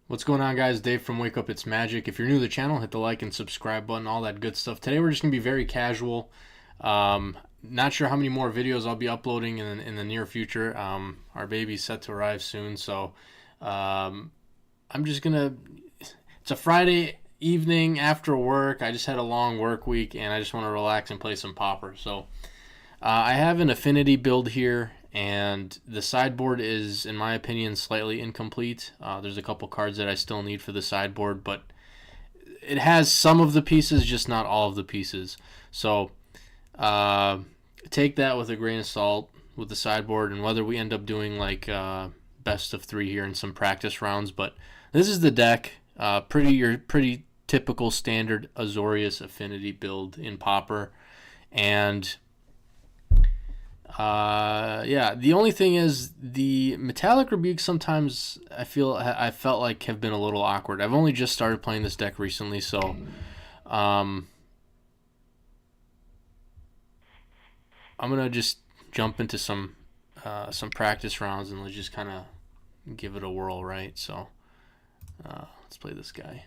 What's going on, guys? Dave from Wake Up It's Magic. If you're new to the channel, hit the like and subscribe button, all that good stuff. Today we're just going to be very casual. Not sure how many more videos I'll be uploading in the near future. Our baby's set to arrive soon, so I'm just going to... It's a Friday evening after work. I just had a long work week, and I just want to relax and play some Pauper. So I have an Affinity build here, and the sideboard is, in my opinion, slightly incomplete. There's a couple cards that I still need for the sideboard, but it has some of the pieces, just not all of the pieces. So take that with a grain of salt with the sideboard, and whether we end up doing like best of 3 here and some practice rounds. But this is the deck. Pretty typical standard Azorius Affinity build in Pauper, and yeah, the only thing is the metallic rebukes sometimes I felt like have been a little awkward. I've only just started playing this deck recently, so I'm gonna just jump into some practice rounds and let's just kind of give it a whirl, right? So let's play this guy.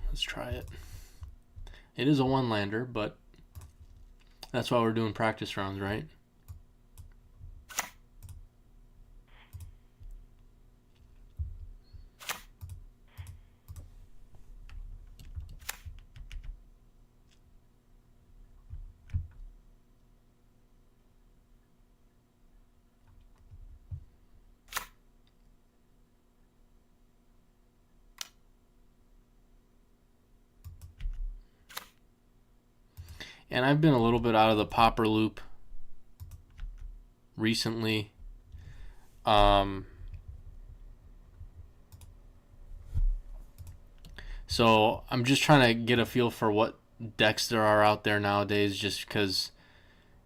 Let's try it. It is a one-lander, but that's why we're doing practice rounds, right? And I've been a little bit out of the Pauper loop recently. So I'm just trying to get a feel for what decks there are out there nowadays, just because,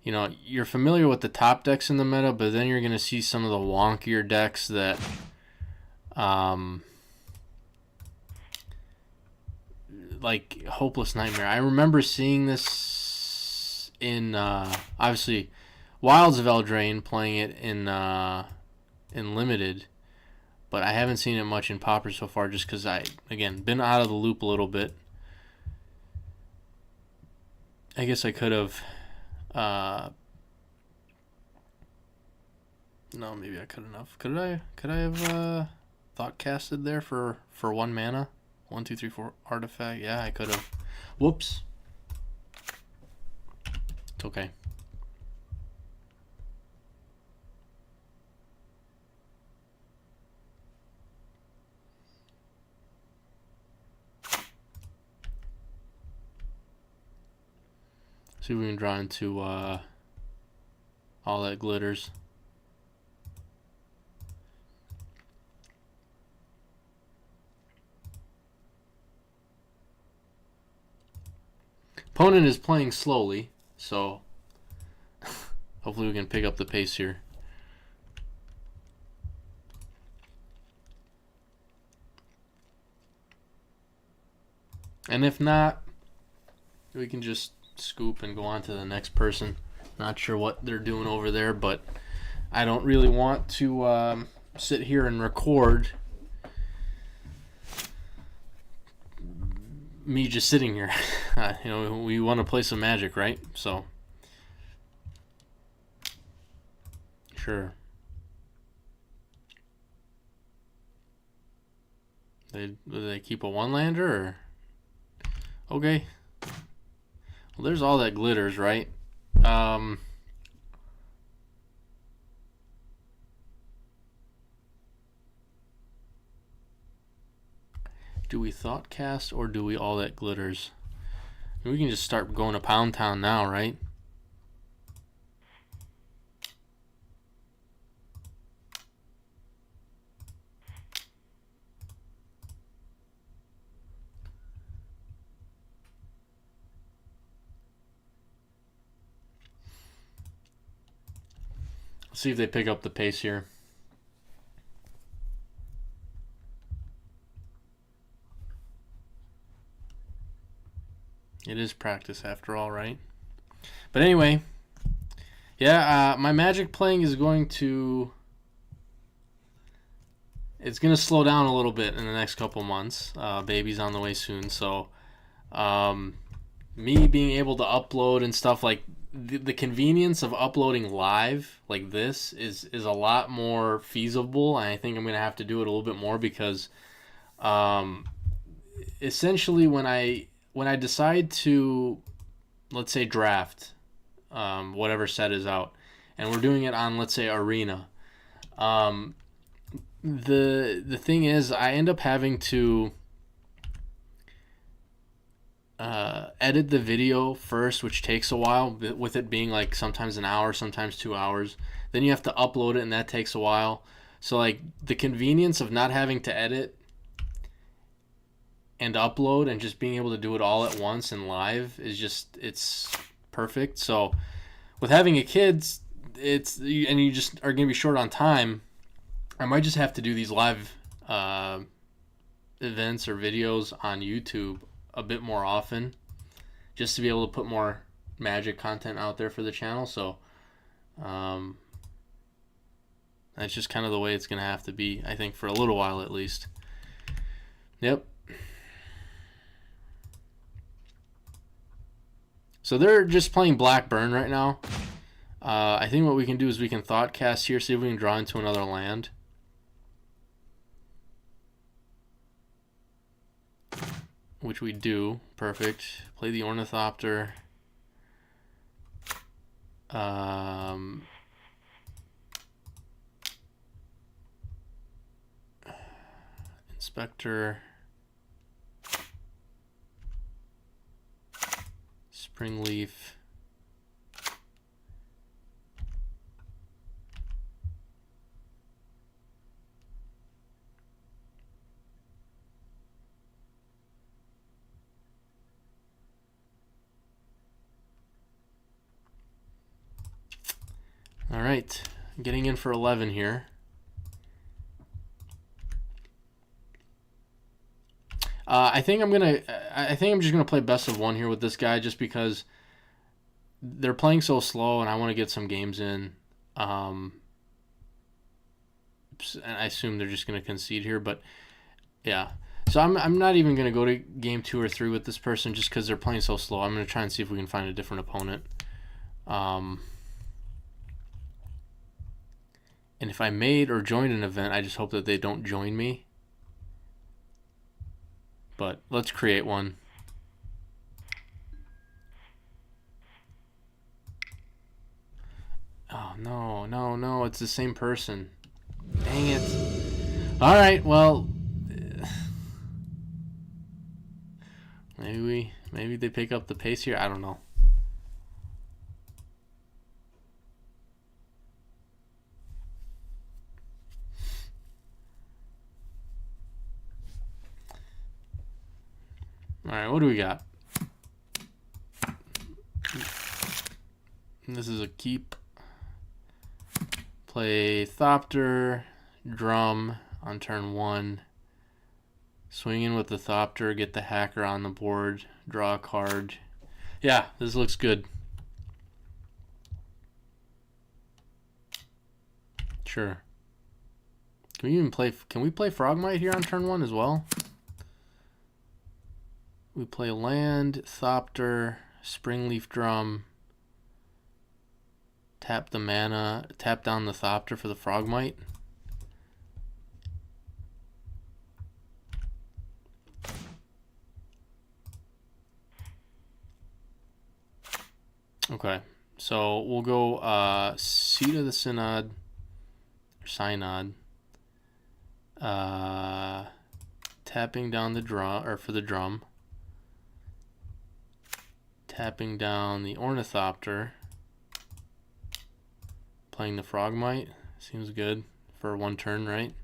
you know, you're familiar with the top decks in the meta, but then you're going to see some of the wonkier decks that like Hopeless Nightmare. I remember seeing this in obviously Wilds of Eldraine, playing it in Limited, but I haven't seen it much in Pauper so far, just because I, again, been out of the loop a little bit. I guess I could have no, maybe I couldn't have. Could I have thought casted there for 1 mana? 1, 2, 3, 4 artifact. Yeah, I could have. Whoops. It's okay. See if we can draw into all that glitters. Opponent is playing slowly, so hopefully we can pick up the pace here. And if not, we can just scoop and go on to the next person. Not sure what they're doing over there, but I don't really want to sit here and record me just sitting here. You know, we want to play some Magic, right? So, sure. Do they keep a one-lander, or? Okay. Well, there's all that glitters, right? Do we thought cast, or do we all that glitters? We can just start going to Pound Town now, right? See if they pick up the pace here. It is practice after all, right? But anyway, yeah, my Magic playing is going to... It's going to slow down a little bit in the next couple months. Baby's on the way soon, so me being able to upload and stuff, like the convenience of uploading live like this is a lot more feasible, and I think I'm going to have to do it a little bit more because essentially when I decide to, let's say, draft whatever set is out, and we're doing it on, let's say, Arena, the thing is I end up having to edit the video first, which takes a while, with it being like sometimes an hour, sometimes 2 hours. Then you have to upload it, and that takes a while. So like the convenience of not having to edit and upload and just being able to do it all at once and live is just, it's perfect. So with having a kid, it's, and you just are going to be short on time, I might just have to do these live events or videos on YouTube a bit more often, just to be able to put more Magic content out there for the channel. So that's just kind of the way it's going to have to be, I think, for a little while at least. Yep. So they're just playing Black Burn right now. I think what we can do is we can Thoughtcast here, see if we can draw into another land. Which we do. Perfect. Play the Ornithopter. Inspector. Springleaf. All right, getting in for 11 here. I think I'm just gonna play best of one here with this guy, just because they're playing so slow, and I want to get some games in. And I assume they're just gonna concede here, but yeah. So I'm not even gonna go to game 2 or 3 with this person, just because they're playing so slow. I'm gonna try and see if we can find a different opponent. And if I made or joined an event, I just hope that they don't join me. But let's create one. Oh, no, no, no, it's the same person. Dang it. All right, well, maybe they pick up the pace here. I don't know. All right, what do we got? This is a keep. Play Thopter, Drum on turn 1. Swing in with the Thopter, get the Hacker on the board, draw a card. Yeah, this looks good. Sure. Can we play Frogmite here on turn 1 as well? We play land, Thopter, Springleaf Drum, tap the mana, tap down the Thopter for the Frogmite. Okay, so we'll go Seat of the Synod, or Synod, tapping down the drum, or for the drum, tapping down the Ornithopter, playing the Frogmite. Seems good for 1 turn, right?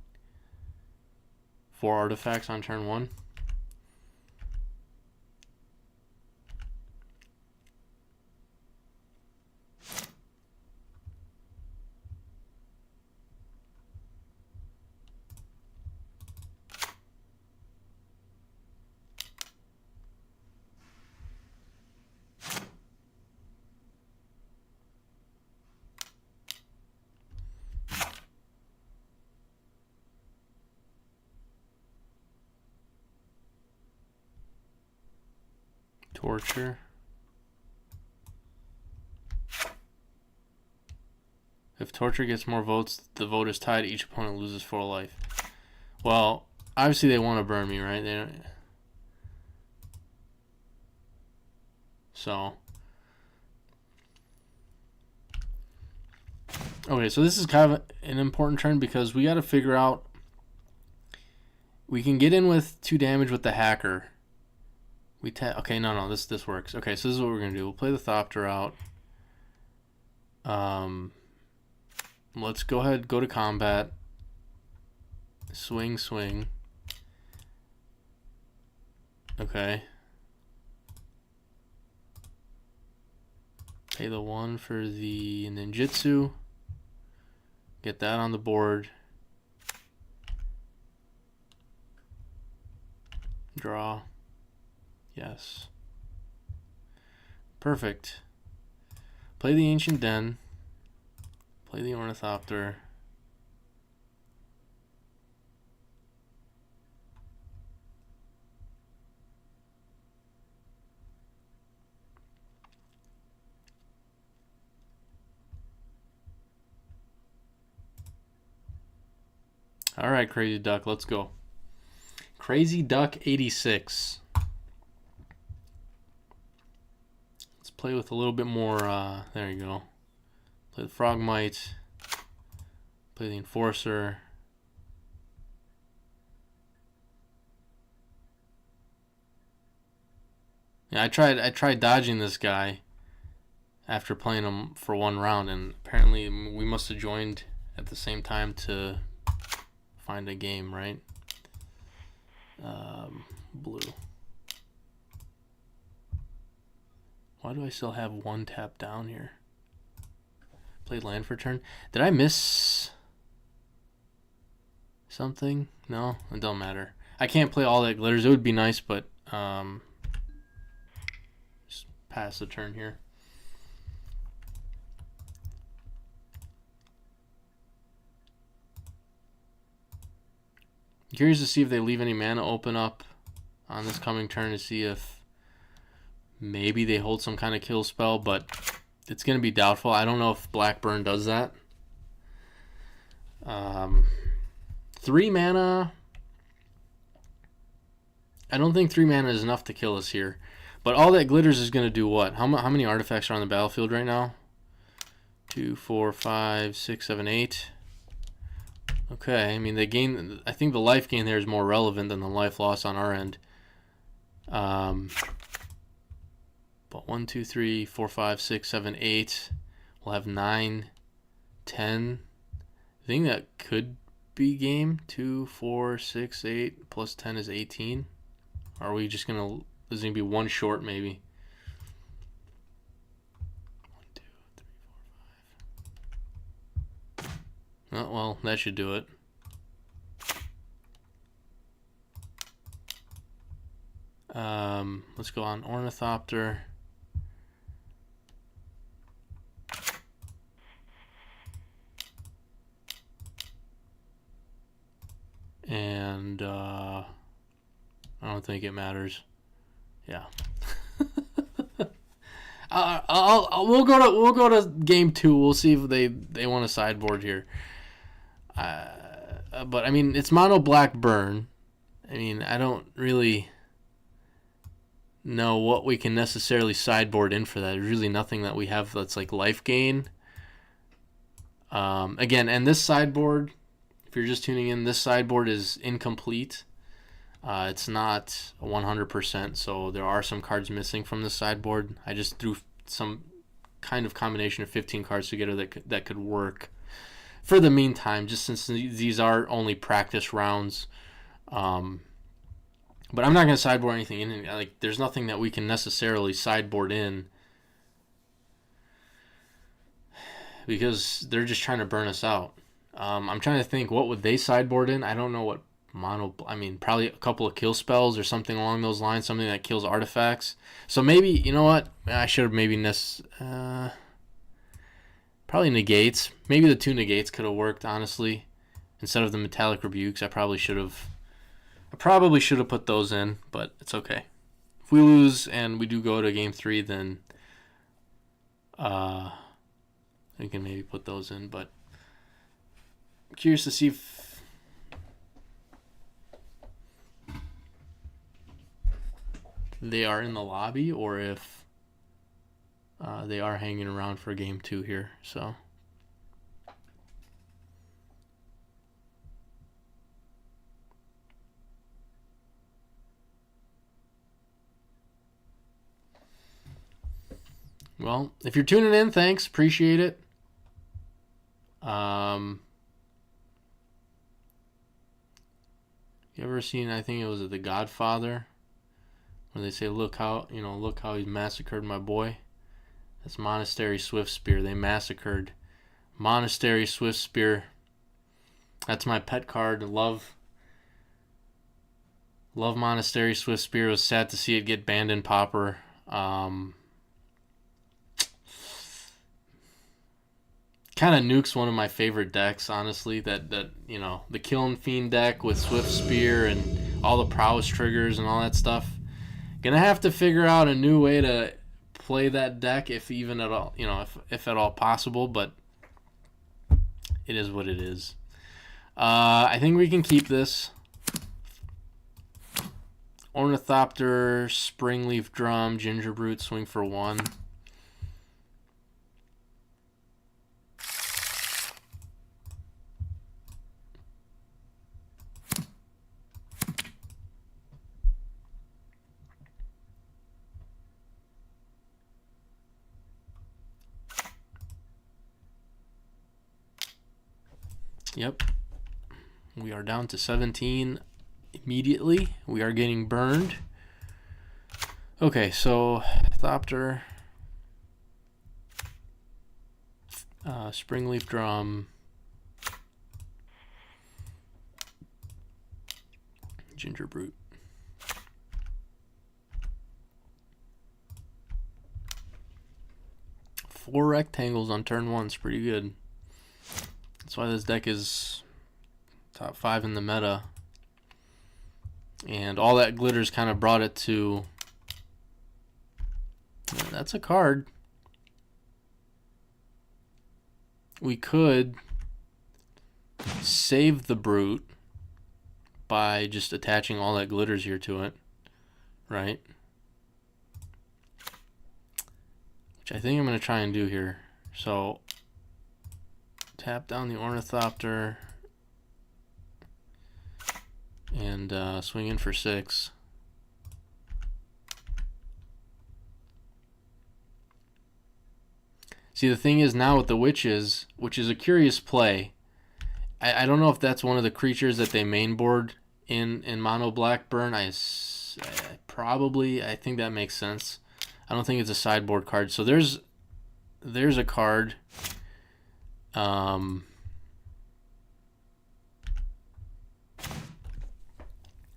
4 artifacts on turn 1. Torture. If Torture gets more votes, the vote is tied. Each opponent loses 4 life. Well, obviously they want to burn me, right? They don't... So... Okay, so this is kind of an important turn because we got to figure out... We can get in with 2 damage with the Hacker. Okay, no, this works. Okay, so this is what we're going to do. We'll play the Thopter out. Let's go ahead, go to combat. Swing. Okay. Pay the 1 for the ninjutsu. Get that on the board. Draw. Yes. Perfect. Play the Ancient Den. Play the Ornithopter. All right, Crazy Duck, let's go. Crazy Duck 86. Let's play with a little bit more, there you go. Play the Frogmite. Play the Enforcer. Yeah, I tried dodging this guy after playing him for 1 round, and apparently we must have joined at the same time to find a game, right? Blue. Why do I still have 1 tap down here? Play land for turn. Did I miss something? No, it don't matter. I can't play all that glitters. It would be nice, but just pass the turn here. Curious to see if they leave any mana open up on this coming turn to see if maybe they hold some kind of kill spell, but it's going to be doubtful. I don't know if Blackburn does that. 3 mana. I don't think 3 mana is enough to kill us here. But all that glitters is going to do what? How many artifacts are on the battlefield right now? 2, 4, 5, 6, 7, 8. Okay, I mean they gain. I think the life gain there is more relevant than the life loss on our end. But 1, 2, 3, 4, 5, 6, 7, 8. We'll have 9, 10. I think that could be game. 2, 4, 6, 8 plus 10 is 18. Are we just gonna? Is gonna be 1 short maybe? 1, 2, 3, 4, 5. Oh, well, that should do it. Let's go on Ornithopter. And I don't think it matters. Yeah. We'll go to game 2. We'll see if they want a sideboard here. But I mean, it's mono black burn. I mean, I don't really know what we can necessarily sideboard in for that. There's really nothing that we have that's like life gain. Again, and this sideboard, if you're just tuning in, this sideboard is incomplete. It's not 100%, so there are some cards missing from the sideboard. I just threw some kind of combination of 15 cards together that could work for the meantime, just since these are only practice rounds. But I'm not going to sideboard anything in. Like, there's nothing that we can necessarily sideboard in because they're just trying to burn us out. I'm trying to think, what would they sideboard in? I don't know what mono. I mean, probably a couple of kill spells or something along those lines, something that kills artifacts. So maybe, you know what? I should have maybe probably negates. Maybe the 2 negates could have worked, honestly. Instead of the metallic rebukes, I probably should have put those in, but it's okay. If we lose and we do go to game 3, then we can maybe put those in. But I'm curious to see if they are in the lobby or if they are hanging around for game 2 here. So. Well, if you're tuning in, thanks. Appreciate it. You ever seen, I think it was The Godfather, where they say, look how he massacred my boy? That's Monastery Swiftspear. They massacred Monastery Swiftspear. That's my pet card. Love Monastery Swiftspear. It was sad to see it get banned in Pauper. Kind of nukes one of my favorite decks, honestly. That the Kiln Fiend deck with Swiftspear and all the prowess triggers and all that stuff. Gonna have to figure out a new way to play that deck, if even at all, if at all possible. But it is what it is. I think we can keep this. Ornithopter, Springleaf Drum, Gingerbrute, swing for 1. Yep. We are down to 17 immediately. We are getting burned. Okay, so Thopter, Springleaf Drum, Gingerbrute. Four rectangles on turn 1 is pretty good. That's why this deck is top 5 in the meta. And all that glitters kind of brought it to... That's a card. We could save the Brute by just attaching all that glitters here to it. Right? Which I think I'm going to try and do here. So... tap down the Ornithopter and swing in for 6. See, the thing is now with the Witches, which is a curious play, I don't know if that's one of the creatures that they mainboard in Mono Black Burn. I think that makes sense. I don't think it's a sideboard card. So there's a card.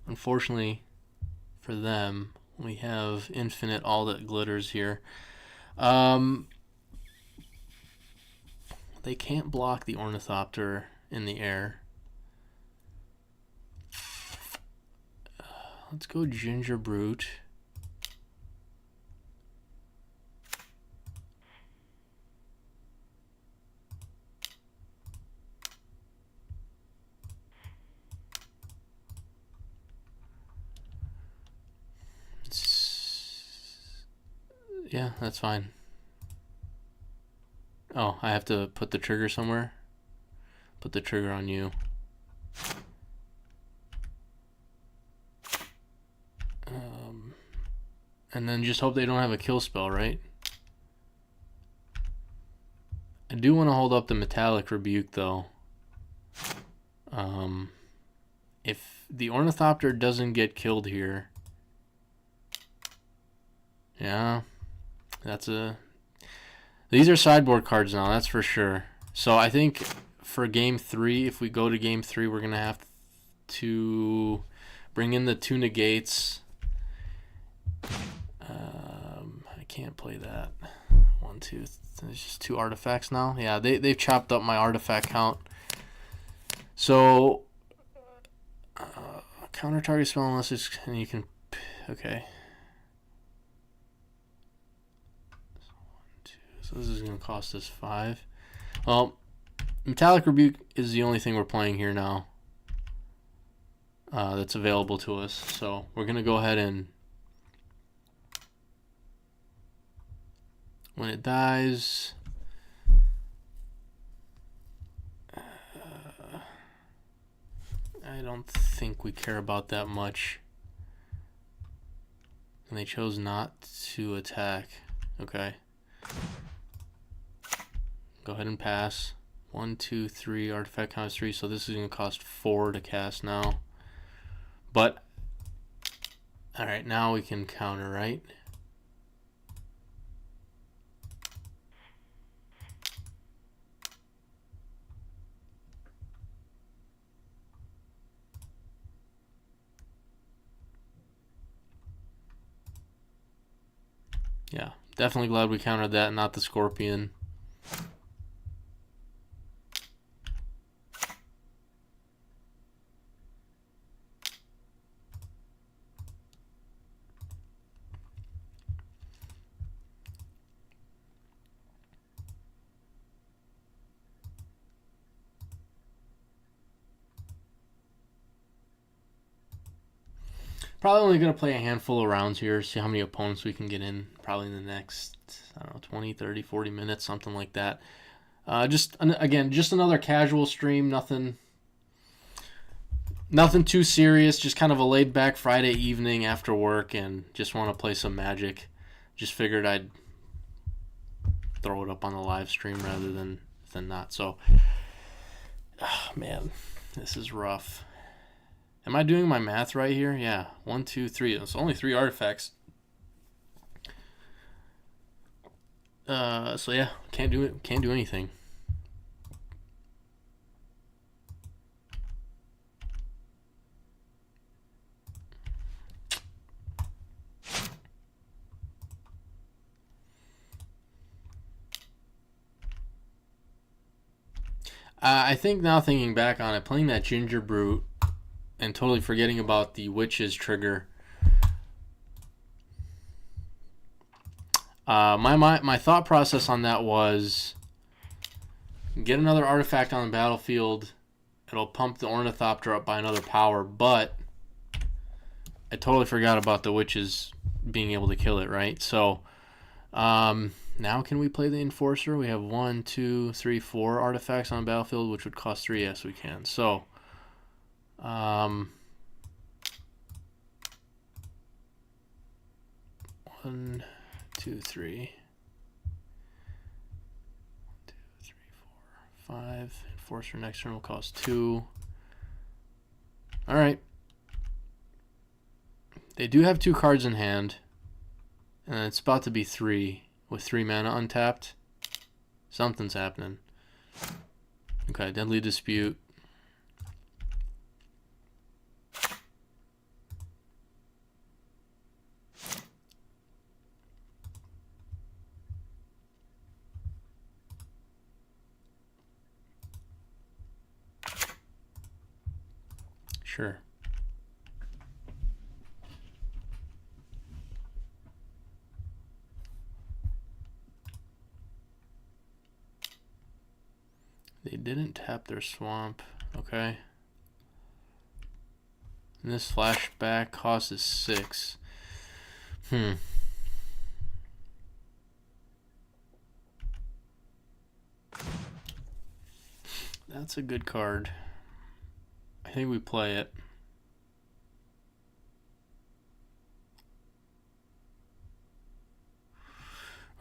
Unfortunately for them, we have infinite all that glitters here. They can't block the Ornithopter in the air. Let's go Gingerbrute. Yeah, that's fine. Oh, I have to put the trigger somewhere? Put the trigger on you. And then just hope they don't have a kill spell, right? I do want to hold up the Metallic Rebuke, though. If the Ornithopter doesn't get killed here... Yeah... These are sideboard cards now, that's for sure. So I think for game 3, if we go to game 3, we're gonna have to bring in the 2 negates. I can't play that. 1, 2. There's just 2 artifacts now. Yeah, they've chopped up my artifact count. So counter target spell unless it's, and you can, okay. So this is going to cost us 5. Well, Metallic Rebuke is the only thing we're playing here now that's available to us. So we're going to go ahead and when it dies, I don't think we care about that much. And they chose not to attack. Okay. Go ahead and pass. 1, 2, 3. Artifact counts 3. So this is going to cost 4 to cast now. But, alright, now we can counter, right? Yeah, definitely glad we countered that, not the Scorpion. Probably only going to play a handful of rounds here, see how many opponents we can get in, probably in the next, I don't know, 20, 30, 40 minutes, something like that. Again, just another casual stream, nothing too serious, just kind of a laid-back Friday evening after work, and just want to play some Magic. Just figured I'd throw it up on the live stream rather than not. So, oh, man, this is rough. Am I doing my math right here? Yeah. 1, 2, 3. It's only 3 artifacts. So yeah, can't do it. Can't do anything. I think now thinking back on it, playing that Ginger Brute and totally forgetting about the Witch's trigger. My thought process on that was get another artifact on the battlefield. It'll pump the Ornithopter up by another power, but I totally forgot about the Witches being able to kill it, right? So now can we play the Enforcer? We have 1, 2, 3, 4 artifacts on the battlefield, which would cost 3. Yes, we can. So 1, 2, 3. 1, 2, 3, 4, 5. Enforcer next turn will cost 2. Alright. They do have 2 cards in hand. And it's about to be 3 with 3 mana untapped. Something's happening. Okay, Deadly Dispute. Sure. They didn't tap their swamp. Okay. And this flashback cost is 6. That's a good card. I think we play it.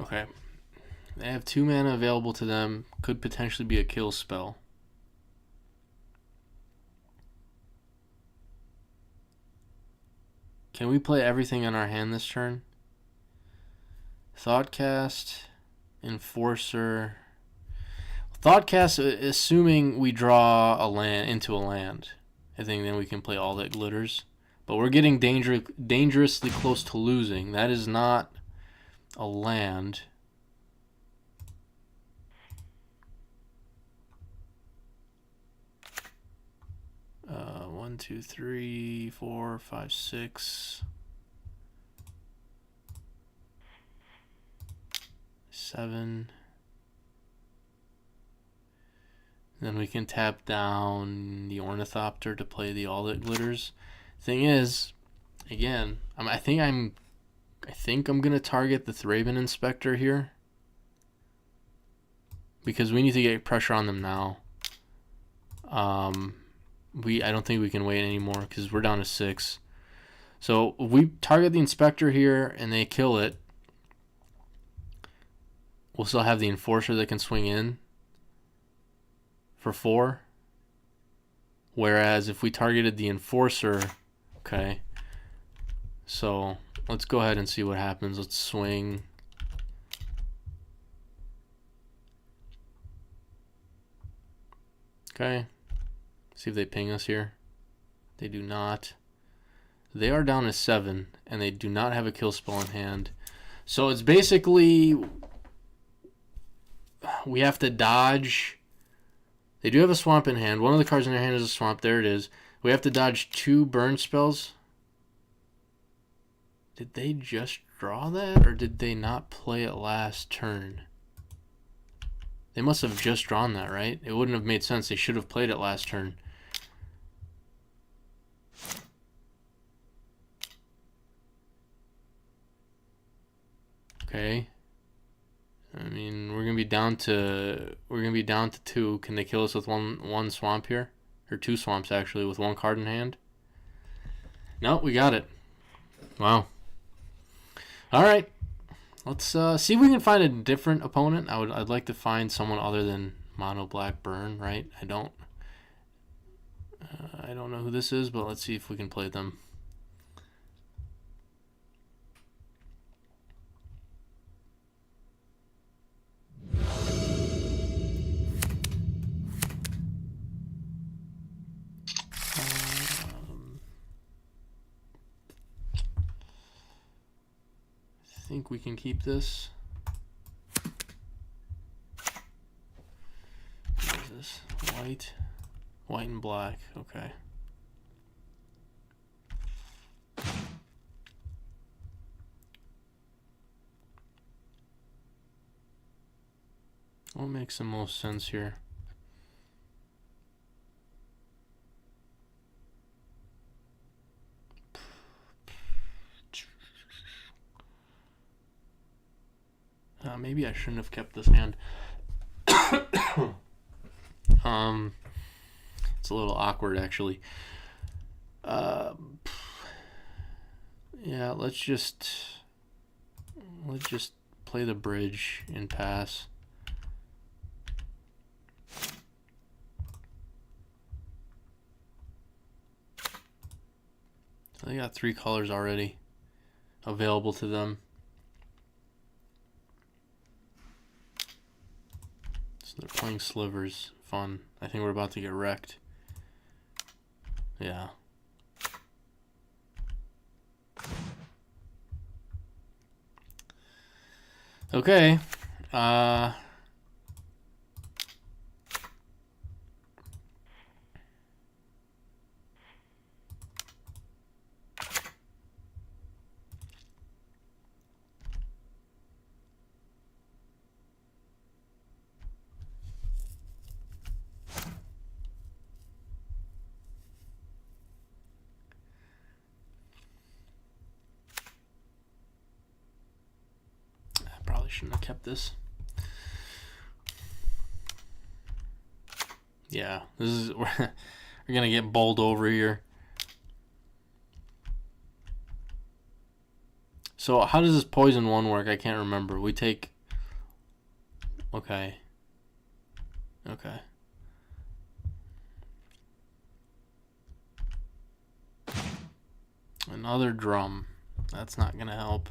Okay. They have 2 mana available to them. Could potentially be a kill spell. Can we play everything in our hand this turn? Thoughtcast, Enforcer. Thoughtcast, assuming we draw a land into a land. I think then we can play All That Glitters. But we're getting dangerously close to losing. That is not a land. 1, 2, 3, 4, 5, 6, 7. Then we can tap down the Ornithopter to play the All That Glitters. Thing is, again, I think I'm gonna target the Thraben Inspector here, because we need to get pressure on them now. I don't think we can wait anymore because we're down to 6. So if we target the Inspector here and they kill it, we'll still have the Enforcer that can swing in for 4. Whereas if we targeted the Enforcer, okay, so let's go ahead and see what happens. Let's swing. Okay, see if they ping us here. They do not. They are down to 7, and they do not have a kill spell in hand. So it's basically we have to dodge. They do have a swamp in hand. One of the cards in their hand is a swamp. There it is. We have to dodge 2 burn spells. Did they just draw that, or did they not play it last turn? They must have just drawn that, right? It wouldn't have made sense. They should have played it last turn. Okay. I mean, we're gonna be down to 2. Can they kill us with one swamp here, or 2 swamps actually, with 1 card in hand? No, we got it. Wow. All right, let's see if we can find a different opponent. I'd like to find someone other than Mono Black Burn, right? I don't know who this is, but let's see if we can play them. I think we can keep this. What is this? White and black. Okay. What makes the most sense here? Maybe I shouldn't have kept this hand. It's a little awkward actually. Yeah, let's just play the bridge and pass. So they got 3 colors already available to them. So they're playing slivers. Fun. I think we're about to get wrecked. Yeah. Okay. Shouldn't have kept this. Yeah, this is we're gonna get bowled over here. So how does this poison 1 work? I can't remember. We take. Okay. Okay. Another drum. That's not gonna help.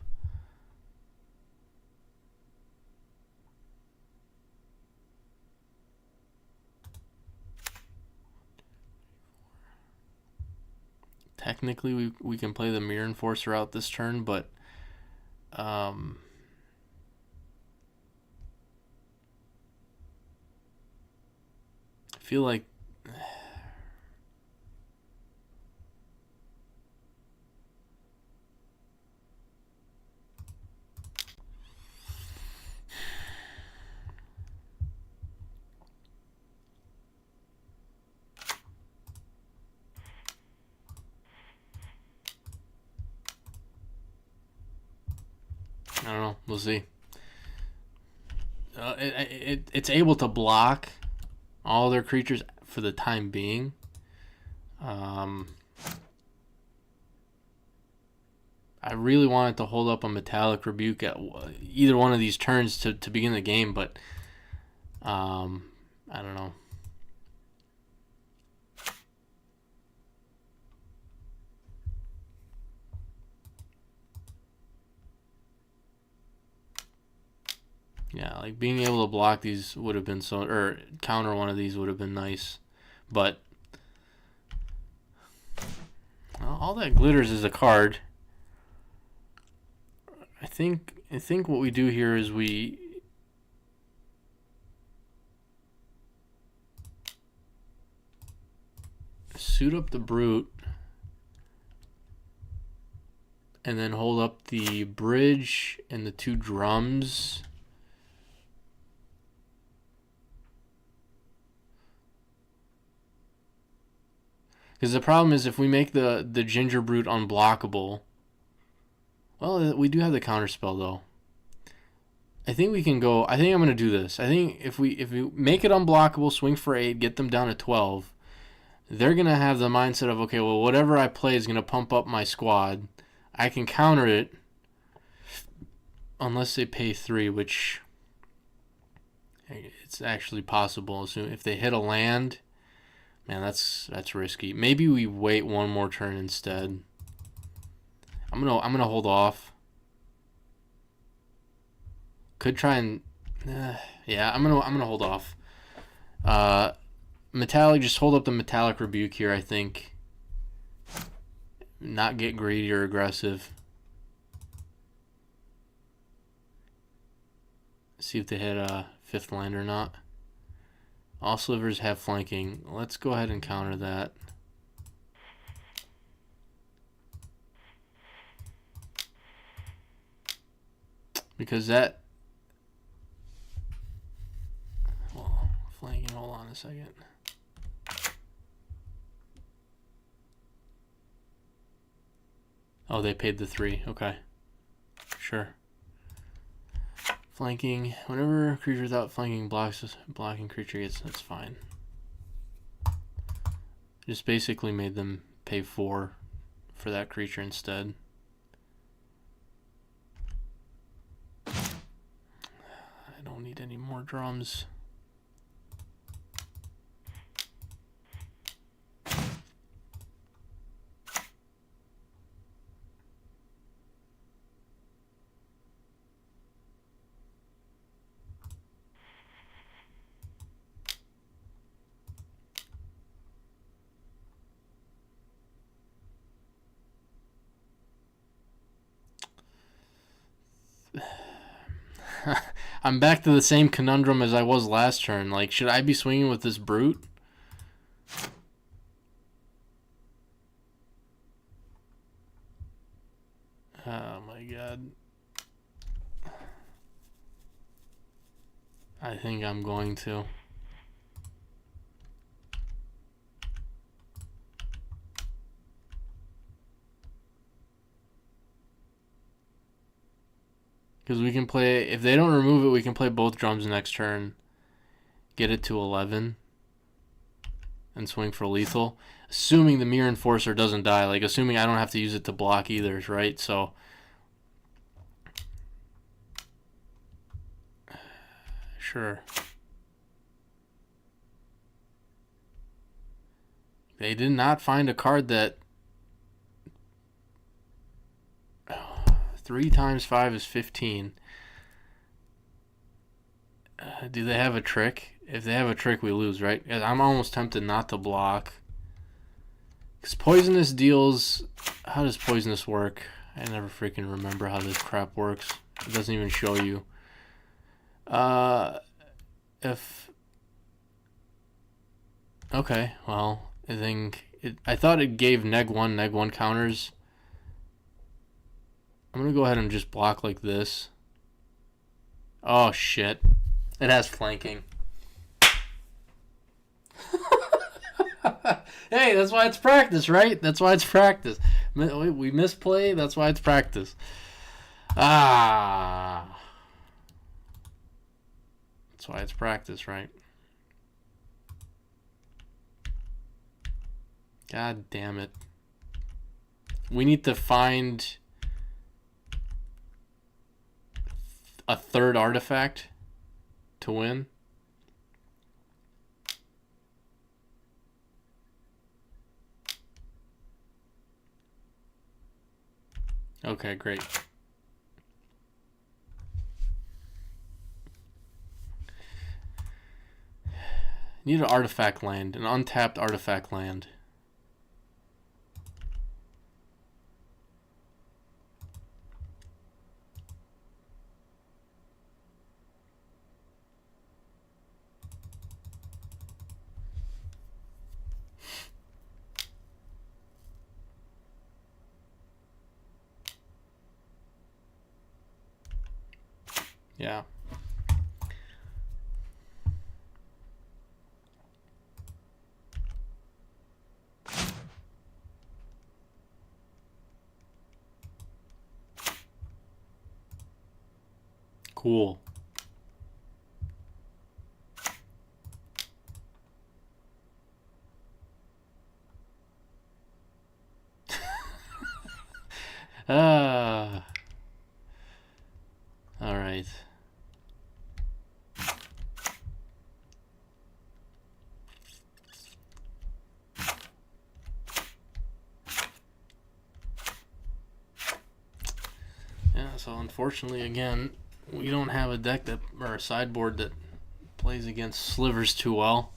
Technically, we can play the Mirror Enforcer out this turn, but I feel like We'll see. It's able to block all their creatures for the time being. I really wanted to hold up a Metallic Rebuke at either one of these turns to begin the game, but I don't know. Yeah, like being able to block these would have been so, or counter one of these would have been nice, but well, all that glitters is a card. I think what we do here is we suit up the Brute and then hold up the Bridge and the 2 drums. Because the problem is if we make the Ginger Brute unblockable, well, we do have the counterspell though. I think we can go. I think I'm gonna do this. I think if we make it unblockable, swing for 8, get them down to 12, they're gonna have the mindset of, okay, well, whatever I play is gonna pump up my squad. I can counter it unless they pay 3, which it's actually possible. So if they hit a land, man, that's risky. Maybe we wait one more turn instead. I'm gonna hold off. Could try and yeah, I'm gonna hold off. Metallic, just hold up the Metallic Rebuke here, I think. Not get greedy or aggressive. See if they hit a 5th land or not. All slivers have flanking. Let's go ahead and counter that. Because that... Well, flanking, hold on a second. Oh, they paid the 3. Okay. Sure. Flanking. Whenever creature without flanking blocking creature gets, that's fine. Just basically made them pay 4 for that creature instead. I don't need any more drums. I'm back to the same conundrum as I was last turn. Like, should I be swinging with this Brute? Oh my god. I think I'm going to. Because we can play, if they don't remove it, we can play both drums next turn. Get it to 11. And swing for lethal. Assuming the Mirror Enforcer doesn't die. Like, assuming I don't have to use it to block either, right? So, sure. They did not find a card that 3 times 5 is 15. Do they have a trick? If they have a trick, we lose, right? I'm almost tempted not to block. Because Poisonous deals... How does Poisonous work? I never freaking remember how this crap works. It doesn't even show you. If... Okay, well, I think... I thought it gave neg 1 counters. I'm going to go ahead and just block like this. Oh, shit. It has flanking. Hey, that's why it's practice, right? That's why it's practice. We misplay, that's why it's practice. Ah. That's why it's practice, right? God damn it. We need to find a third artifact to win. Okay, great. Need an artifact land, an untapped artifact land. Yeah. Cool. All right. Yeah, so unfortunately, again, we don't have a deck that, or a sideboard that plays against slivers too well.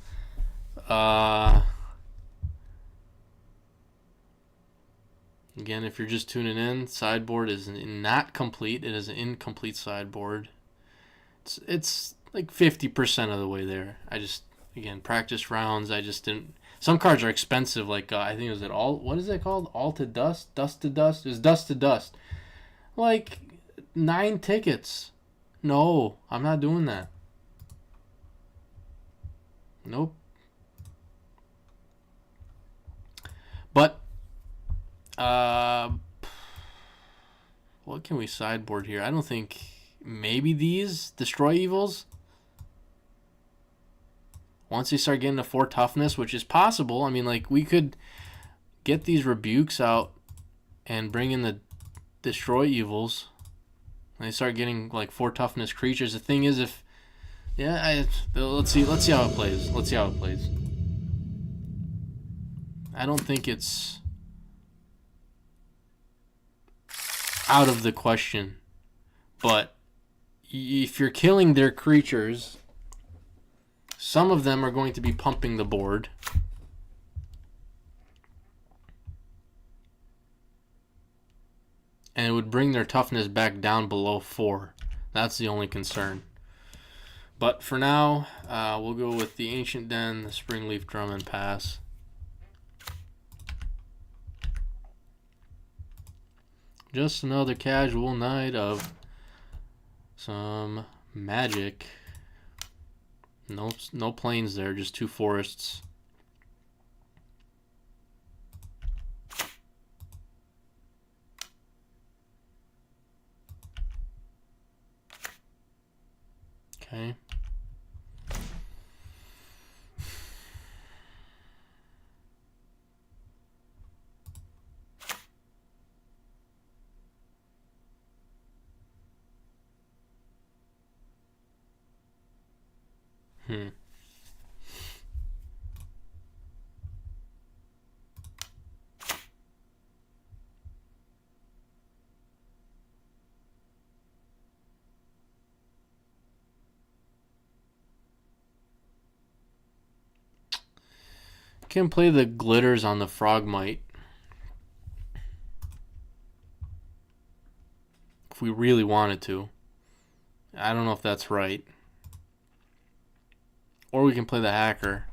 Again, if you're just tuning in, sideboard is not complete. It is an incomplete sideboard. It's like 50% of the way there. I just, again, practice rounds. I just didn't. Some cards are expensive. Like I think it was at all. What is it called? All to dust, dust to dust. It was dust to dust. Like 9 tickets. No, I'm not doing that. Nope. But what can we sideboard here? I don't think. Maybe these destroy evils. Once they start getting to 4 toughness, which is possible. I mean, like, we could get these rebukes out and bring in the destroy evils. And they start getting like 4 toughness creatures. The thing is, if let's see how it plays. Let's see how it plays. I don't think it's out of the question, but if you're killing their creatures, some of them are going to be pumping the board. And it would bring their toughness back down below 4. That's the only concern. But for now, we'll go with the Ancient Den, the Springleaf Drum, and pass. Just another casual night of some magic. No planes there, just 2 forests. Okay. Hmm. Can play the glitters on the Frogmite. If we really wanted to. I don't know if that's right. Or we can play the hacker.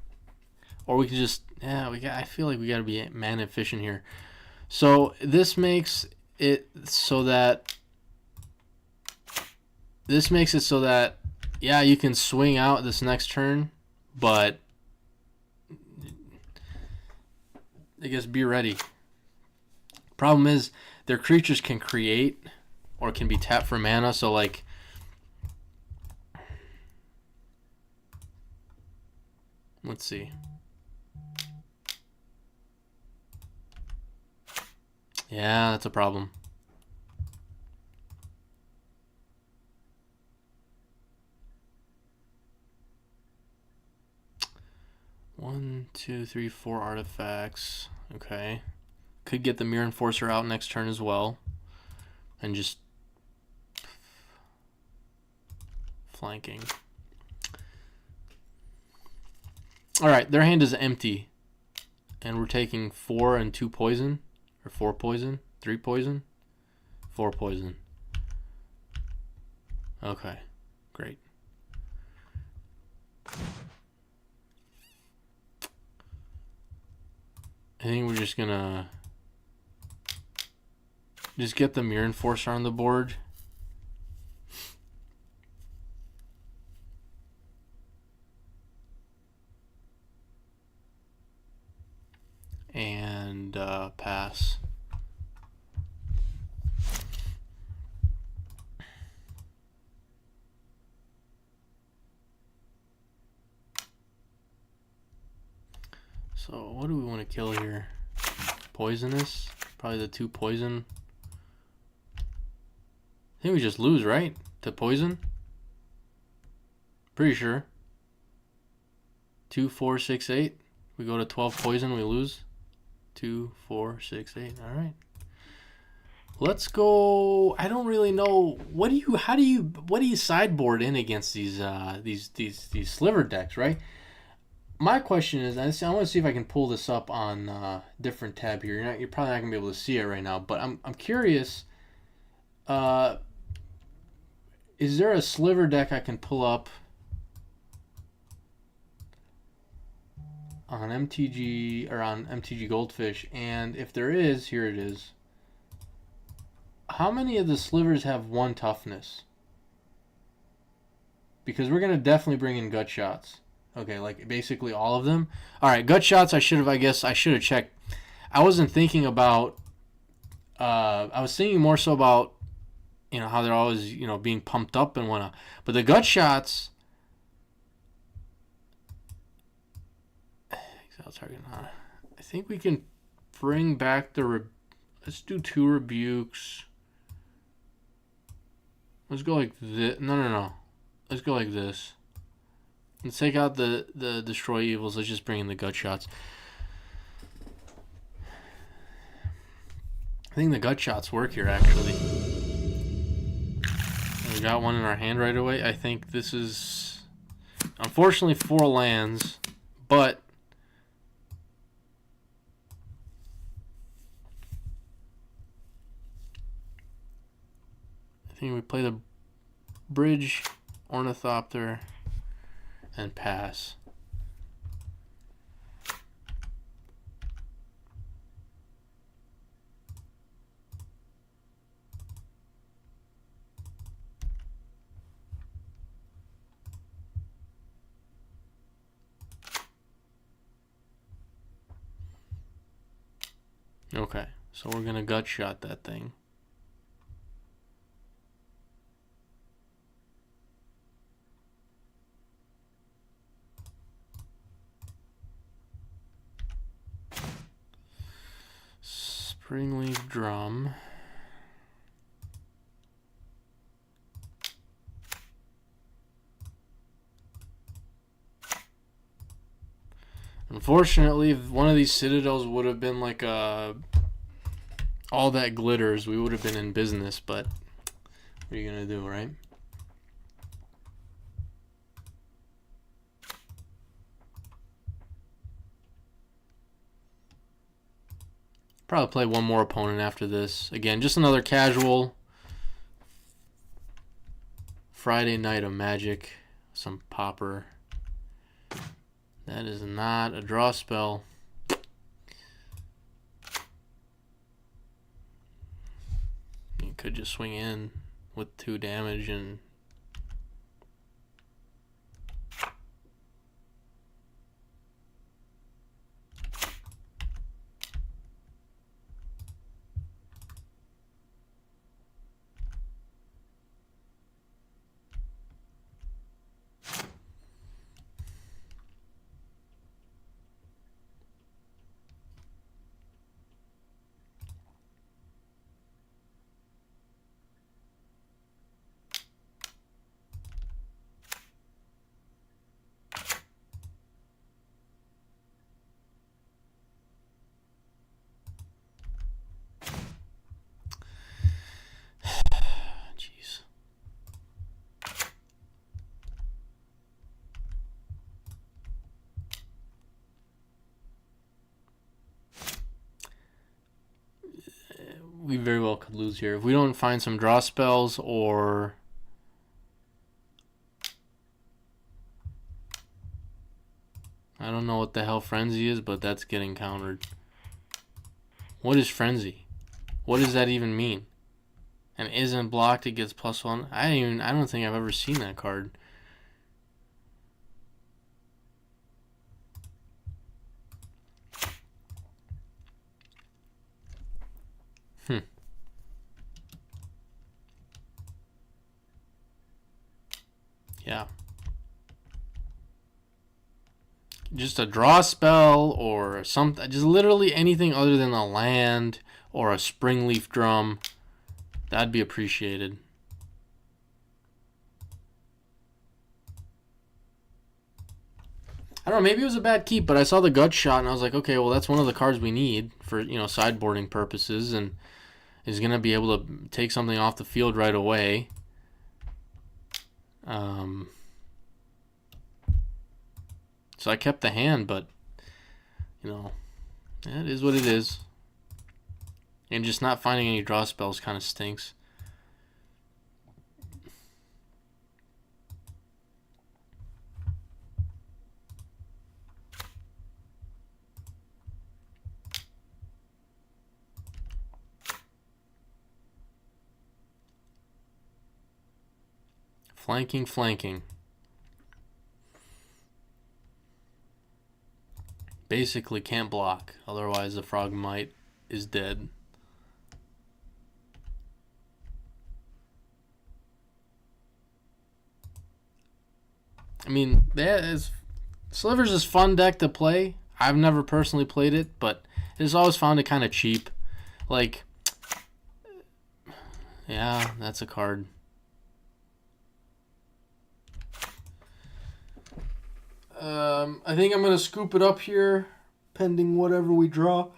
Or we can just, I feel like we got to be mana efficient here. So this makes it so that you can swing out this next turn, but I guess be ready. Problem is their creatures can create or can be tapped for mana, so like Let's see. Yeah, that's a problem. One, two, three, four artifacts. Okay. Could get the Mirror Enforcer out next turn as well. And just flanking. Alright, their hand is empty. And we're taking 4 and 2 poison. Or 4 poison? 3 poison? 4 poison. Okay, great. I think we're just gonna just get the Mirror Enforcer on the board. And pass. So what do we want to kill here? Poisonous? Probably the 2 poison. I think we just lose, right? To poison? Pretty sure. 2, 4, 6, 8. We go to 12 poison, we lose. 2, 4, 6, 8. All right. Let's go. I don't really know. What do you sideboard in against these sliver decks, right? My question is, I want to see if I can pull this up on different tab here. You're probably not gonna be able to see it right now, but I'm curious. Is there a sliver deck I can pull up on MTG or on MTG Goldfish? And if there is, here it is. How many of the slivers have 1 toughness? Because we're gonna definitely bring in gut shots. Okay, like basically all of them. All right, gut shots. I should have checked. I wasn't thinking about. I was thinking more so about, how they're always being pumped up and whatnot. But the gut shots. I think we can bring back the. Let's do 2 rebukes. Let's go like this. No. Let's go like this. Let's take out the destroy evils. Let's just bring in the gut shots. I think the gut shots work here, actually. We got one in our hand right away. I think this is, unfortunately, 4 lands, but I think we play the bridge, Ornithopter, and pass. Okay, so we're gonna gut shot that thing. Springleaf Drum. Unfortunately, one of these Citadels would have been like all that glitters. We would have been in business, but what are you gonna do, right? Probably play one more opponent after this. Again, just another casual Friday night of Magic. Some Pauper. That is not a draw spell. You could just swing in with 2 damage and we very well could lose here. If we don't find some draw spells or... I don't know what the hell Frenzy is, but that's getting countered. What is Frenzy? What does that even mean? And isn't blocked, it gets +1. I don't think I've ever seen that card. Yeah. Just a draw spell or something, just literally anything other than a land or a Springleaf Drum. That'd be appreciated. I don't know, maybe it was a bad keep, but I saw the gut shot and I was like, okay, well, that's one of the cards we need for, you know, sideboarding purposes, and is going to be able to take something off the field right away. So I kept the hand, but, you know, it is what it is. And just not finding any draw spells kind of stinks. Flanking. Basically can't block, otherwise the Frogmite is dead. I mean, Slivers is fun deck to play. I've never personally played it, but I just always found it kind of cheap. Like, yeah, that's a card. I think I'm going to scoop it up here, pending whatever we draw.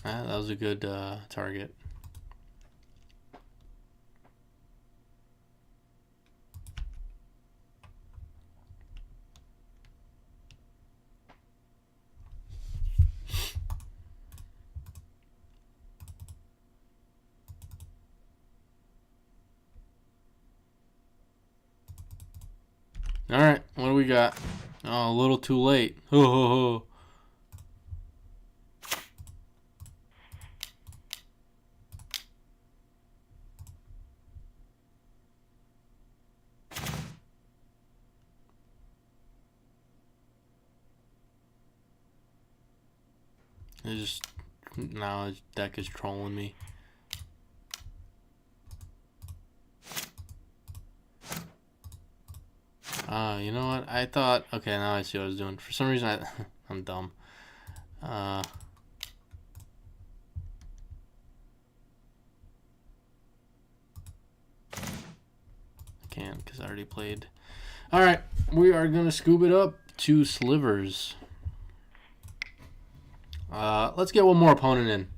That was a good target. All right, what do we got? Oh, a little too late. Ho, ho, ho. Now his deck is trolling me. You know what? I thought... Okay, now I see what I was doing. For some reason, I'm dumb. I can't because I already played. Alright, we are going to scoop it up to Slivers. Let's get one more opponent in.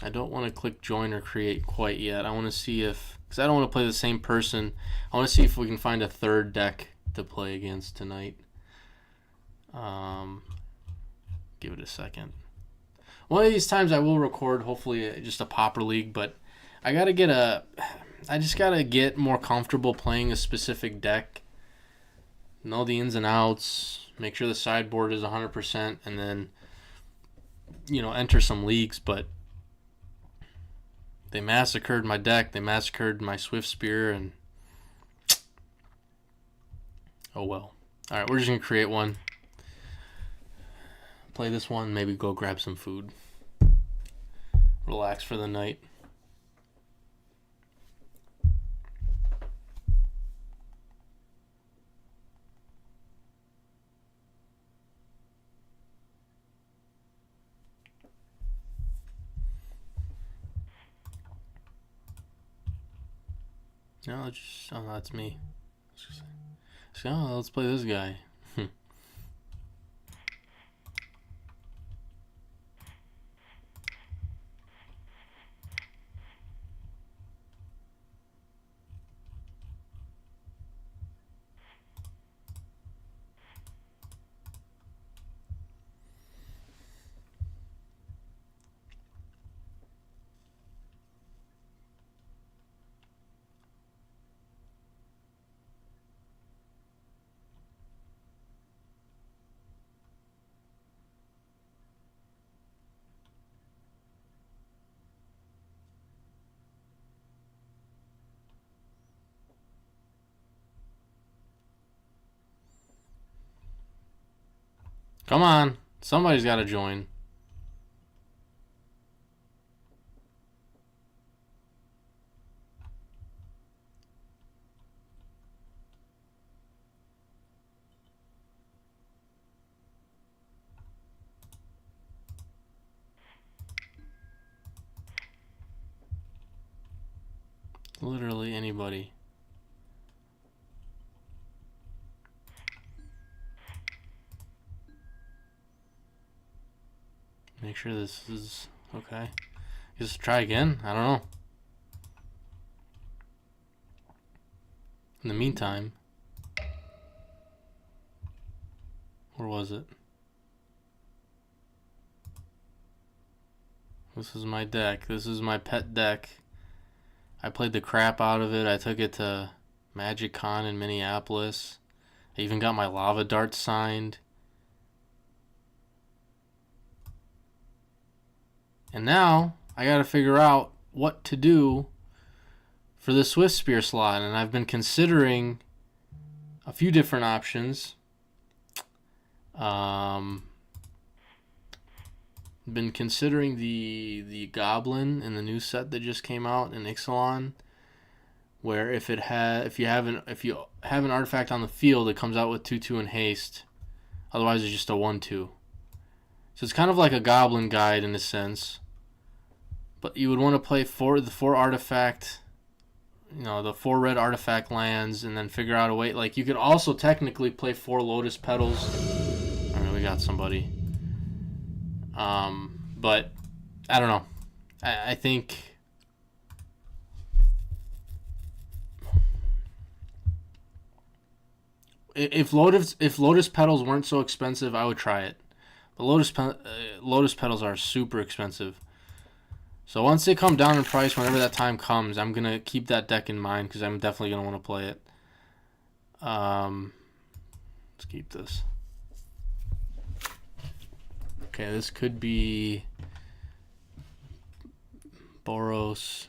I don't want to click join or create quite yet. I want to see if, because I don't want to play the same person. I want to see if we can find a third deck to play against tonight. Give it a second. One of these times I will record, hopefully just a Pauper League, but I just gotta get more comfortable playing a specific deck. Know the ins and outs, make sure the sideboard is 100%, and then, you know, enter some leagues. But they massacred my deck. They massacred my Swift Spear, and oh well. All right, we're just gonna create one, play this one, maybe go grab some food, relax for the night. No, oh, that's me. Oh, let's play this guy. Come on. Somebody's got to join. Literally anybody. Make sure this is okay. Just try again. I don't know. In the meantime, where was it? This is my deck. This is my pet deck. I played the crap out of it. I took it to Magic Con in Minneapolis. I even got my lava dart signed. And now I gotta figure out what to do for the Swift Spear slot. And I've been considering a few different options. Been considering the Goblin in the new set that just came out in Ixalan, where if you have an artifact on the field, it comes out with 2/2 and haste. Otherwise, it's just a 1/2. So it's kind of like a Goblin guide in a sense. But you would want to play the 4 artifact, the 4 red artifact lands, and then figure out a way. Like, you could also technically play 4 Lotus Petals. All right, we got somebody. But I don't know. I think if Lotus Petals weren't so expensive, I would try it. But Lotus Petals are super expensive. So once they come down in price, whenever that time comes, I'm gonna keep that deck in mind because I'm definitely gonna want to play it. Let's keep this. Okay, this could be Boros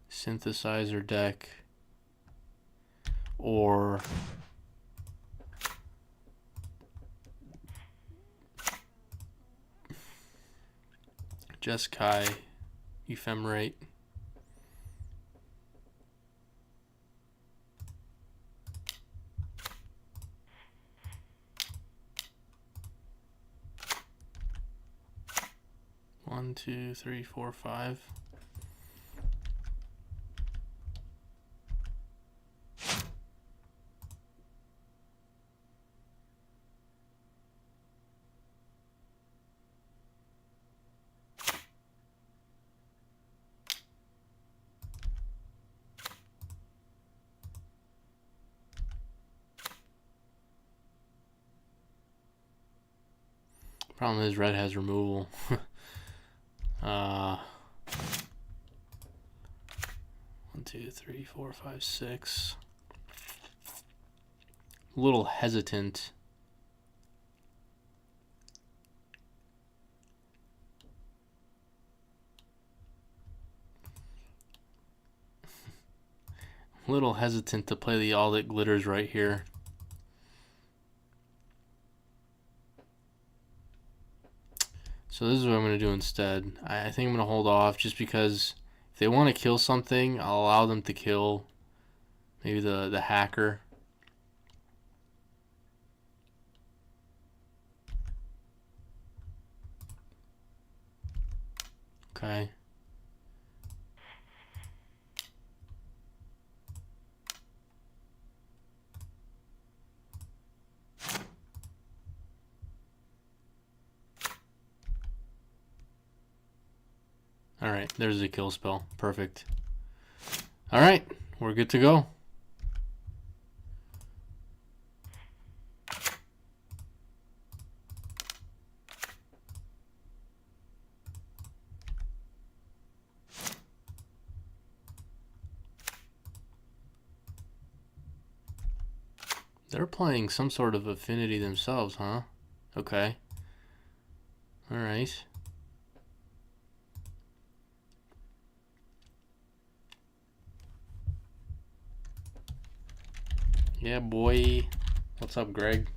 synthesizer deck or Jeskai Ephemerate. One, two, three, four, five. Problem is, red has removal. 1, 2, 3, 4, 5, 6. A little hesitant. A little hesitant to play the All That Glitters right here. So this is what I'm going to do instead. I think I'm going to hold off just because if they want to kill something, I'll allow them to kill maybe the hacker. Okay. Alright, there's the kill spell. Perfect. Alright, we're good to go. They're playing some sort of affinity themselves, huh? Okay. Alright. Yeah, boy. What's up, Greg?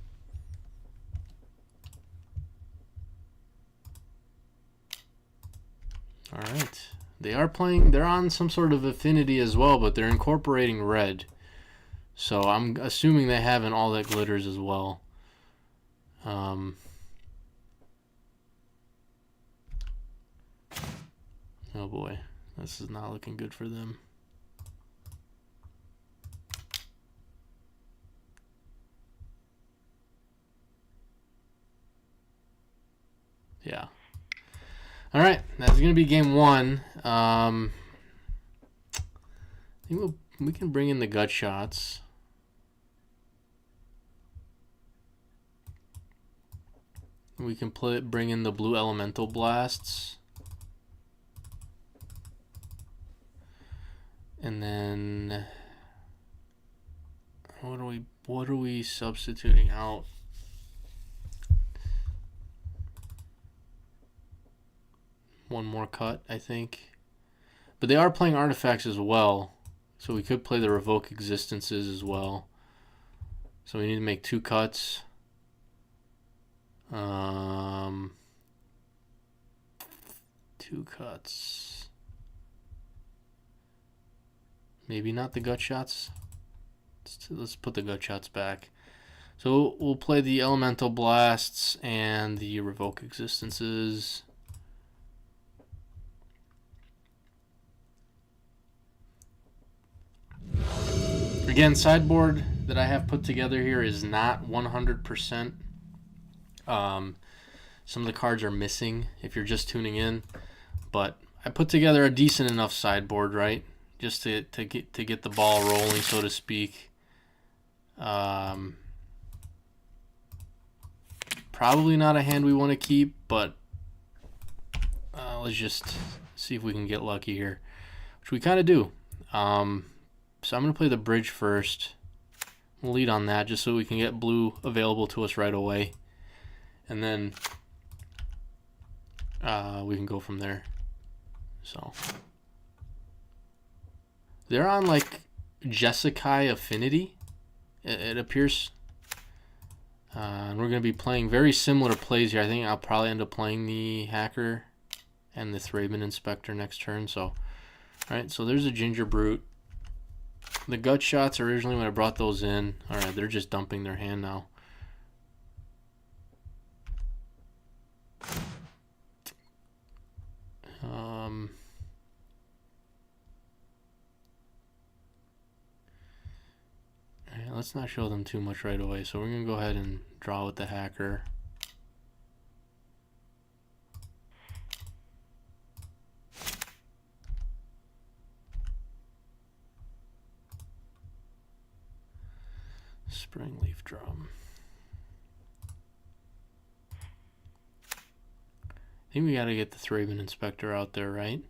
All right. They're on some sort of affinity as well, but they're incorporating red. So I'm assuming they have an all that glitters as well. Oh boy, this is not looking good for them. Yeah. All right, that's going to be game one. I think we can bring in the gut shots. We can bring in the blue elemental blasts. And then what are we substituting out? One more cut, I think. But they are playing artifacts as well. So we could play the revoke existences as well. So we need to make 2 cuts. 2 cuts. Maybe not the gut shots. Let's put the gut shots back. So we'll play the elemental blasts and the revoke existences. Again, sideboard that I have put together here is not 100%. Some of the cards are missing if you're just tuning in, but I put together a decent enough sideboard, right? Just to get the ball rolling, so to speak. Probably not a hand we want to keep, but let's just see if we can get lucky here, which we kind of do. So I'm going to play the bridge first. We'll lead on that just so we can get blue available to us right away. And then we can go from there. So they're on like Jeskai Affinity, it appears. And we're going to be playing very similar plays here. I think I'll probably end up playing the Hacker and the Thraben Inspector next turn. So, alright, so there's a Ginger Brute. The gut shots originally when I brought those in. Alright, they're just dumping their hand now. Alright, let's not show them too much right away. So we're going to go ahead and draw with the Hacker. Springleaf Drum. I think we got to get the Thraben Inspector out there, right?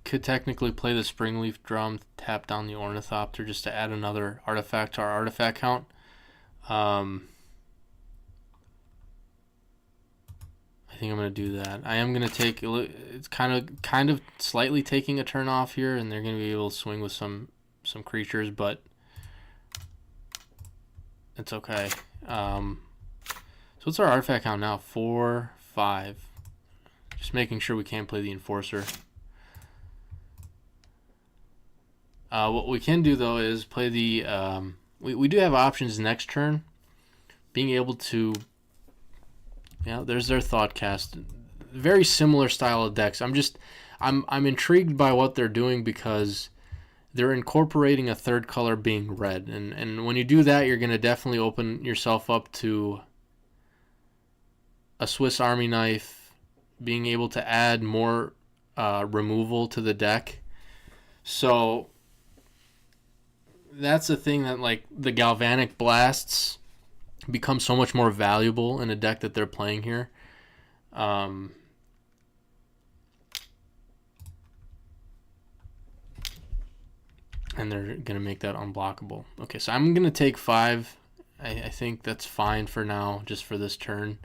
Could technically play the Springleaf Drum, tap down the Ornithopter just to add another artifact to our artifact count. I think I'm going to do that. I am going to take, it's kind of slightly taking a turn off here, and they're going to be able to swing with some creatures, but it's okay. So what's our artifact count now? 4, 5. Just making sure we can't play the Enforcer. What we can do though is play the we do have options next turn, being able to, there's their Thoughtcast, very similar style of decks. I'm intrigued by what they're doing because they're incorporating a third color being red, and when you do that, you're going to definitely open yourself up to a Swiss Army knife, being able to add more removal to the deck. So that's the thing, that like the Galvanic Blasts become so much more valuable in a deck that they're playing here. And they're going to make that unblockable. Okay, so I'm going to take 5. I think that's fine for now, just for this turn.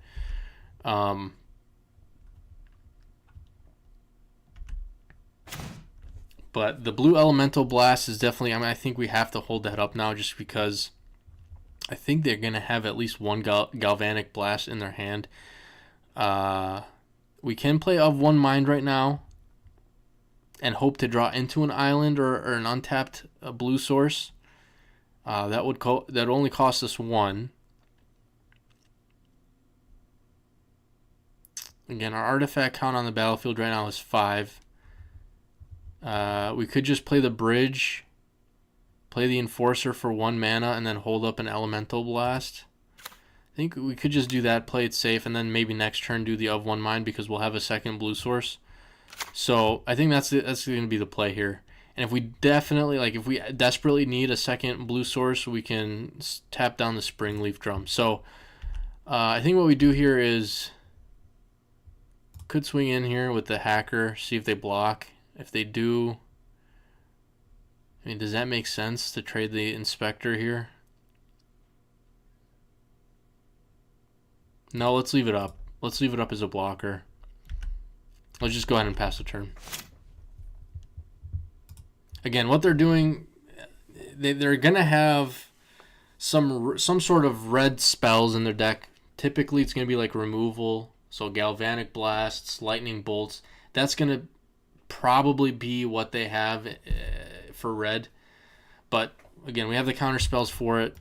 But the blue elemental blast is definitely, I mean, I think we have to hold that up now just because I think they're going to have at least one galvanic blast in their hand. We can play of one mind right now and hope to draw into an island or an untapped blue source. That would only cost us one. Again, our artifact count on the battlefield right now is 5. We could just play the bridge, play the enforcer for 1 mana, and then hold up an elemental blast. I think we could just do that, play it safe, and then maybe next turn do the of one mind because we'll have a second blue source. So I think that's going to be the play here. And if we definitely, like, if we desperately need a second blue source, we can tap down the Springleaf Drum. So I think what we do here is could swing in here with the hacker, see if they block. If they do, I mean, does that make sense to trade the inspector here? No, let's leave it up. Let's leave it up as a blocker. Let's just go ahead and pass the turn. Again, what they're doing, they're gonna have some sort of red spells in their deck. Typically, it's gonna be like removal, so galvanic blasts, lightning bolts. That's gonna probably be what they have for red. But again, we have the counter spells for it.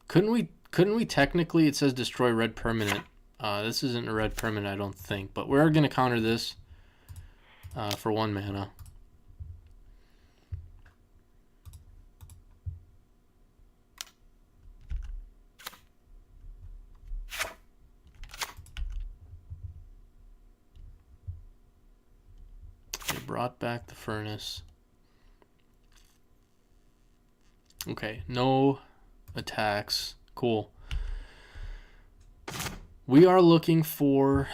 Couldn't we technically, it says destroy red permanent. This isn't a red permanent, I don't think, but we're going to counter this for 1 mana. They brought back the furnace. Okay, no attacks. Cool. We are looking for,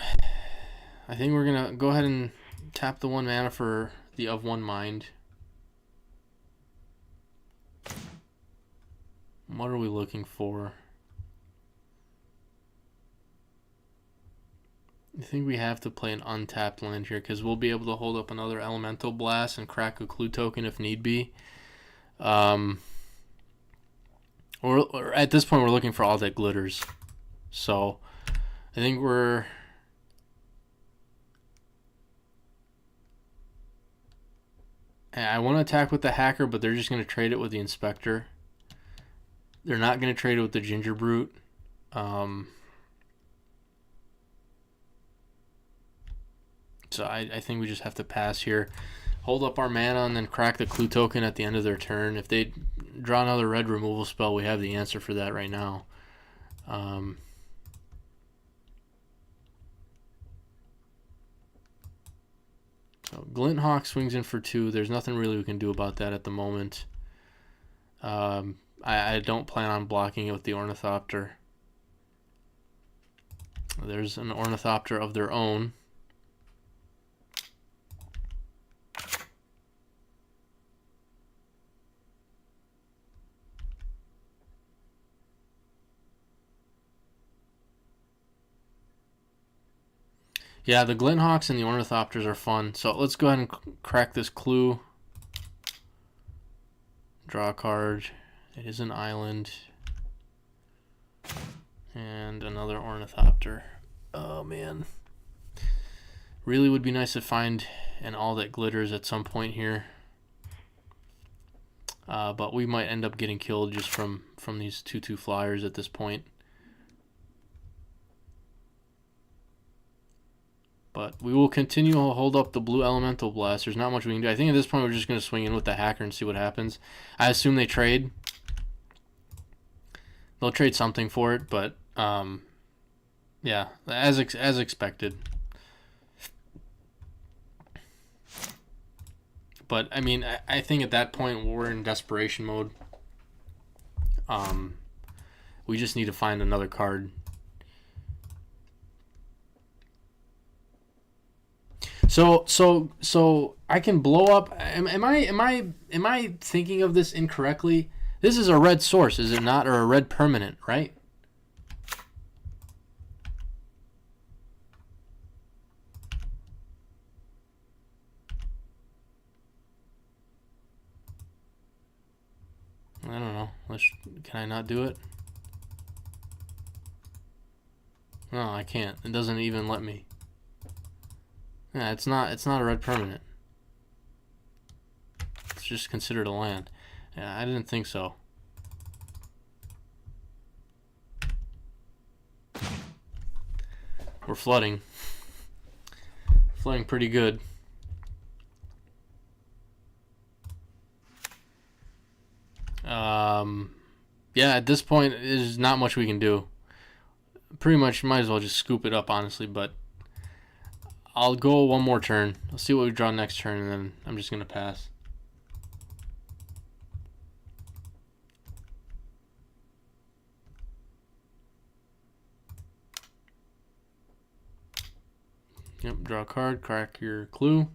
I think we're going to go ahead and tap the 1 mana for the of one mind. What are we looking for? I think we have to play an untapped land here because we'll be able to hold up another elemental blast and crack a clue token if need be. Or at this point, we're looking for all that glitters. So I think I want to attack with the hacker, but they're just going to trade it with the inspector. They're not going to trade it with the ginger brute. So I think we just have to pass here. Hold up our mana and then crack the clue token at the end of their turn. If they draw another red removal spell, we have the answer for that right now. So Glinthawk swings in for 2. There's nothing really we can do about that at the moment. I don't plan on blocking it with the Ornithopter. There's an Ornithopter of their own. Yeah, the Glinthawks and the Ornithopters are fun. So let's go ahead and crack this clue. Draw a card. It is an island. And another Ornithopter. Oh, man. Really would be nice to find an all that glitters at some point here. But we might end up getting killed just from these 2/2 flyers at this point. But we will continue to hold up the blue elemental blast. There's not much we can do. I think at this point we're just going to swing in with the hacker and see what happens. I assume they trade. They'll trade something for it, but yeah, as expected. But I mean, I think at that point we're in desperation mode. We just need to find another card. So I can blow up. Am I thinking of this incorrectly? This is a red source, is it not, or a red permanent, right? I don't know. Can I not do it? No, I can't. It doesn't even let me. Yeah, it's not a red permanent. It's just considered a land. Yeah, I didn't think so. We're flooding. Flooding pretty good. Yeah, at this point, there's not much we can do. Pretty much might as well just scoop it up, honestly, but I'll go one more turn. I'll see what we draw next turn, and then I'm just going to pass. Yep, draw a card, crack your clue.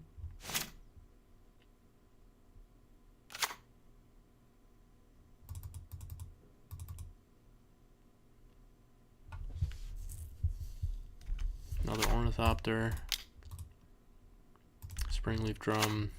Another Ornithopter. Springleaf Drum.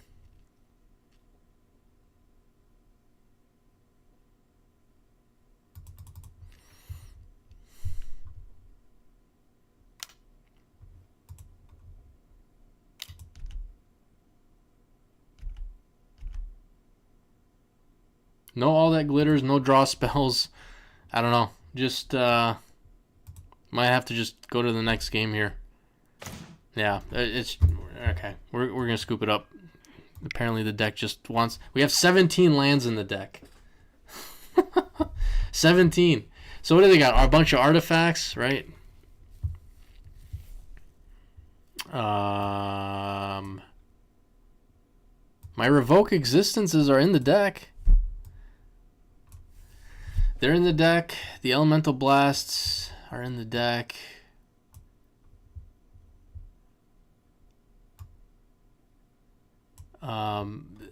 No all that glitters, no draw spells. I don't know. Just might have to just go to the next game here. Yeah, it's okay. We're gonna scoop it up. Apparently the deck just wants. We have 17 lands in the deck. 17. So what do they got? A bunch of artifacts, right? My revoke existences are in the deck. They're in the deck. The elemental blasts are in the deck.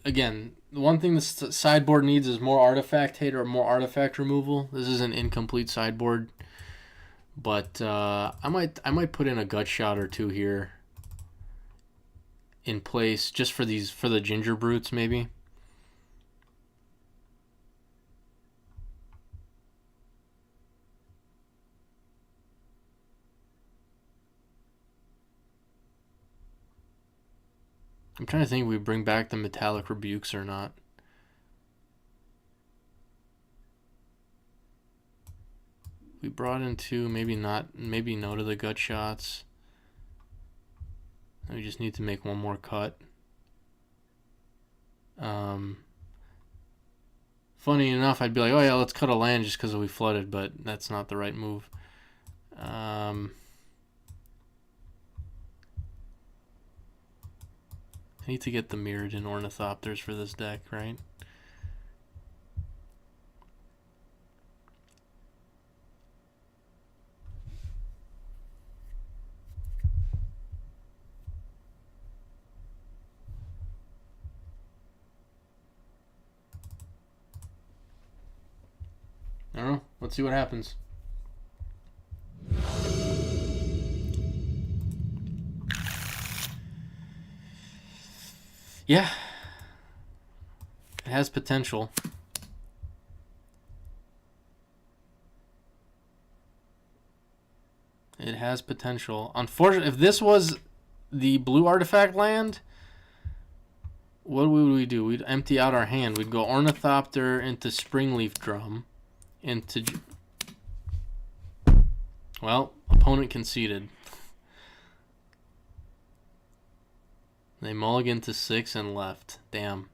Again, the one thing the sideboard needs is more artifact hate or more artifact removal. This is an incomplete sideboard, but I might put in a gut shot or two here in place just for the ginger brutes maybe. I'm trying to think if we bring back the metallic rebukes or not. We brought in two, maybe not, maybe no to the gut shots. We just need to make one more cut. Funny enough, I'd be like, oh yeah, let's cut a land just because we flooded, but that's not the right move. I need to get the Mirrodin Ornithopters for this deck, right? I don't know. Let's see what happens. Yeah. It has potential. It has potential. Unfortunately, if this was the blue artifact land, what would we do? We'd empty out our hand. We'd go Ornithopter into Springleaf Drum. Into... Well, opponent conceded. They mulliganed to 6 and left. Damn.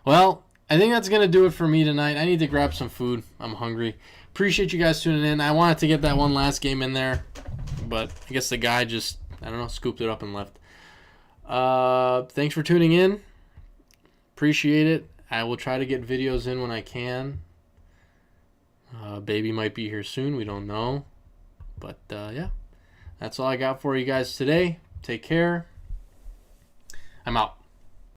Well, I think that's going to do it for me tonight. I need to grab some food. I'm hungry. Appreciate you guys tuning in. I wanted to get that one last game in there, but I guess the guy just, I don't know, scooped it up and left. Thanks for tuning in. Appreciate it. I will try to get videos in when I can. Baby might be here soon. We don't know. But, yeah. That's all I got for you guys today. Take care. I'm out.